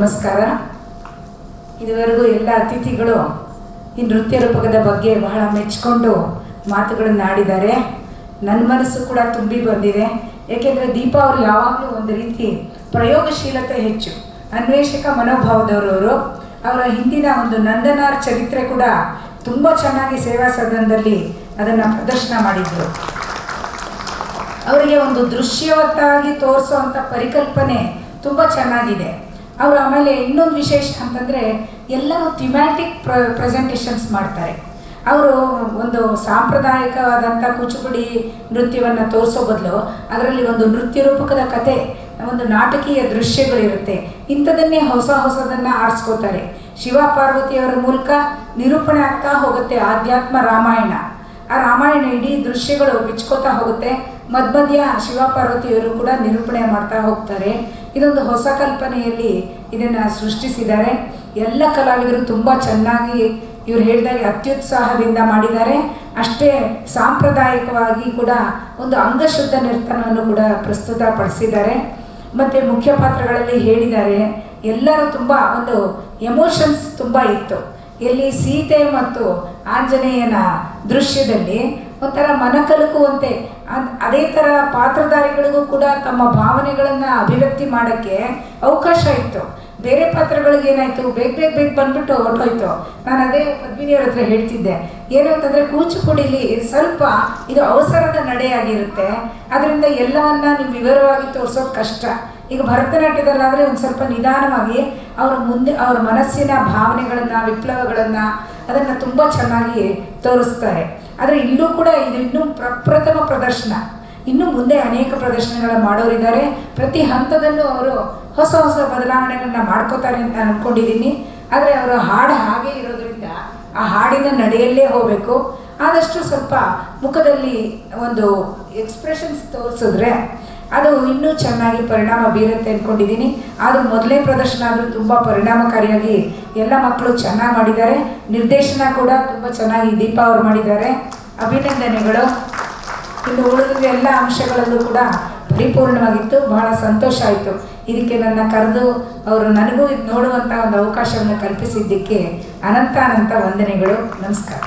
ನಮಸ್ಕಾರ. ಇದುವರೆಗೂ ಎಲ್ಲ ಅತಿಥಿಗಳು ಈ ನೃತ್ಯ ರೂಪಕದ ಬಗ್ಗೆ ಬಹಳ ಮೆಚ್ಚಿಕೊಂಡು ಮಾತುಗಳನ್ನು ಆಡಿದ್ದಾರೆ. ನನ್ನ ಮನಸ್ಸು ಕೂಡ ತುಂಬಿ ಬಂದಿದೆ. ಏಕೆಂದರೆ ದೀಪಾ ಅವರು ಯಾವಾಗಲೂ ಒಂದು ರೀತಿ ಪ್ರಯೋಗಶೀಲತೆ ಹೆಚ್ಚು, ಅನ್ವೇಷಕ ಮನೋಭಾವದವರು. ಅವರ ಹಿಂದಿನ ಒಂದು ನಂದನಾರ್ ಚರಿತ್ರೆ ಕೂಡ ತುಂಬ ಚೆನ್ನಾಗಿ ಸೇವಾ ಸದನದಲ್ಲಿ ಅದನ್ನು ಪ್ರದರ್ಶನ ಮಾಡಿದ್ರು. ಅವರಿಗೆ ಒಂದು ದೃಶ್ಯವತ್ತಾಗಿ ತೋರಿಸುವಂಥ ಪರಿಕಲ್ಪನೆ ತುಂಬ ಚೆನ್ನಾಗಿದೆ. ಅವರು ಆಮೇಲೆ ಇನ್ನೊಂದು ವಿಶೇಷ ಅಂತಂದರೆ ಎಲ್ಲರೂ ಥಿಮ್ಯಾಟಿಕ್ ಪ್ರೆಸೆಂಟೇಷನ್ಸ್ ಮಾಡ್ತಾರೆ. ಅವರು ಒಂದು ಸಾಂಪ್ರದಾಯಿಕವಾದಂಥ ಕೂಚಿಪುಡಿ ನೃತ್ಯವನ್ನು ತೋರಿಸೋ ಬದಲು ಅದರಲ್ಲಿ ಒಂದು ನೃತ್ಯ ರೂಪಕದ ಕತೆ, ಒಂದು ನಾಟಕೀಯ ದೃಶ್ಯಗಳಿರುತ್ತೆ. ಇಂಥದನ್ನೇ ಹೊಸದನ್ನು ಆರಿಸ್ಕೋತಾರೆ. ಶಿವ ಪಾರ್ವತಿಯವರ ಮೂಲಕ ನಿರೂಪಣೆ ಆಗ್ತಾ ಹೋಗುತ್ತೆ ಆಧ್ಯಾತ್ಮ ರಾಮಾಯಣ. ಆ ರಾಮಾಯಣ ಇಡೀ ದೃಶ್ಯಗಳು ಬಿಚ್ಕೋತಾ ಹೋಗುತ್ತೆ. ಮಧ್ಯ ಶಿವ ಪಾರ್ವತಿಯವರು ಕೂಡ ನಿರೂಪಣೆ ಮಾಡ್ತಾ ಹೋಗ್ತಾರೆ. ಇದೊಂದು ಹೊಸ ಕಲ್ಪನೆಯಲ್ಲಿ ಇದನ್ನು ಸೃಷ್ಟಿಸಿದ್ದಾರೆ. ಎಲ್ಲ ಕಲಾವಿದರು ತುಂಬ ಚೆನ್ನಾಗಿ ಇವರು ಹೇಳಿದಾಗೆ ಅತ್ಯುತ್ಸಾಹದಿಂದ ಮಾಡಿದ್ದಾರೆ. ಅಷ್ಟೇ ಸಾಂಪ್ರದಾಯಿಕವಾಗಿ ಕೂಡ ಒಂದು ಅಂಗಶುದ್ಧ ನರ್ತನವನ್ನು ಕೂಡ ಪ್ರಸ್ತುತಪಡಿಸಿದ್ದಾರೆ. ಮತ್ತು ಮುಖ್ಯ ಪಾತ್ರಗಳಲ್ಲಿ ಹೇಳಿದ್ದಾರೆ. ಎಲ್ಲರೂ ತುಂಬ ಒಂದು ಎಮೋಷನ್ಸ್ ತುಂಬ ಇತ್ತು. ಎಲ್ಲಿ ಸೀತೆ ಮತ್ತು ಆಂಜನೇಯನ ದೃಶ್ಯದಲ್ಲಿ ಒಂಥರ ಮನಕಲುಕುವಂತೆ, ಅದೇ ಥರ ಪಾತ್ರಧಾರಿಗಳಿಗೂ ಕೂಡ ತಮ್ಮ ಭಾವನೆಗಳನ್ನು ಅಭಿವ್ಯಕ್ತಿ ಮಾಡೋಕ್ಕೆ ಅವಕಾಶ ಇತ್ತು. ಬೇರೆ ಪಾತ್ರಗಳಿಗೆ ಏನಾಯಿತು, ಬೇಗ ಬಂದ್ಬಿಟ್ಟು ಹೊರಟೋಯ್ತು. ನಾನು ಅದೇ ಪದ್ಮಿನಿಯವ್ರ ಹತ್ರ ಹೇಳ್ತಿದ್ದೆ, ಏನು ಅಂತಂದರೆ ಕೂಚಿಪುಡಿಲಿ ಸ್ವಲ್ಪ ಇದು ಅವಸರದ ನಡೆಯಾಗಿರುತ್ತೆ. ಅದರಿಂದ ಎಲ್ಲವನ್ನ ನೀವು ವಿವರವಾಗಿ ತೋರಿಸೋದು ಕಷ್ಟ. ಈಗ ಭರತನಾಟ್ಯದಲ್ಲಾದರೆ ಒಂದು ಸ್ವಲ್ಪ ನಿಧಾನವಾಗಿ ಅವರ ಮನಸ್ಸಿನ ಭಾವನೆಗಳನ್ನು, ವಿಪ್ಲವಗಳನ್ನು ಅದನ್ನು ತುಂಬ ಚೆನ್ನಾಗಿ ತೋರಿಸ್ತಾರೆ. ಆದರೆ ಇಲ್ಲೂ ಕೂಡ ಇದು ಇನ್ನೂ ಪ್ರಪ್ರಥಮ ಪ್ರದರ್ಶನ. ಇನ್ನು ಮುಂದೆ ಅನೇಕ ಪ್ರದರ್ಶನಗಳನ್ನು ಮಾಡೋರಿದ್ದಾರೆ. ಪ್ರತಿ ಹಂತದಲ್ಲೂ ಅವರು ಹೊಸ ಬದಲಾವಣೆಗಳನ್ನ ಮಾಡ್ಕೋತಾರೆ ಅಂತ ಅಂದ್ಕೊಂಡಿದ್ದೀನಿ. ಆದರೆ ಅವರ ಹಾಡು ಹಾಗೆ ಇರೋದ್ರಿಂದ ಆ ಹಾಡಿನ ನಡೆಯಲ್ಲೇ ಹೋಗಬೇಕು. ಆದಷ್ಟು ಸ್ವಲ್ಪ ಮುಖದಲ್ಲಿ ಒಂದು ಎಕ್ಸ್ಪ್ರೆಷನ್ಸ್ ತೋರಿಸಿದ್ರೆ ಅದು ಇನ್ನೂ ಚೆನ್ನಾಗಿ ಪರಿಣಾಮ ಬೀರುತ್ತೆ ಅಂದ್ಕೊಂಡಿದ್ದೀನಿ. ಆದರೂ ಮೊದಲನೇ ಪ್ರದರ್ಶನ ಆದರೂ ತುಂಬ ಪರಿಣಾಮಕಾರಿಯಾಗಿ ಎಲ್ಲ ಮಕ್ಕಳು ಚೆನ್ನಾಗಿ ಮಾಡಿದ್ದಾರೆ. ನಿರ್ದೇಶನ ಕೂಡ ತುಂಬ ಚೆನ್ನಾಗಿ ದೀಪಾ ಅವರು ಮಾಡಿದ್ದಾರೆ. ಅಭಿನಂದನೆಗಳು. ಇನ್ನು ಉಳಿದ ಎಲ್ಲ ಅಂಶಗಳಲ್ಲೂ ಕೂಡ ಪರಿಪೂರ್ಣವಾಗಿತ್ತು. ಬಹಳ ಸಂತೋಷ ಆಯಿತು. ಇದಕ್ಕೆ ನನ್ನ ಕರೆದು ಅವರು ನನಗೂ ಇದು ನೋಡುವಂಥ ಒಂದು ಅವಕಾಶವನ್ನು ಕಲ್ಪಿಸಿದ್ದಕ್ಕೆ ಅನಂತ ವಂದನೆಗಳು. ನಮಸ್ಕಾರ.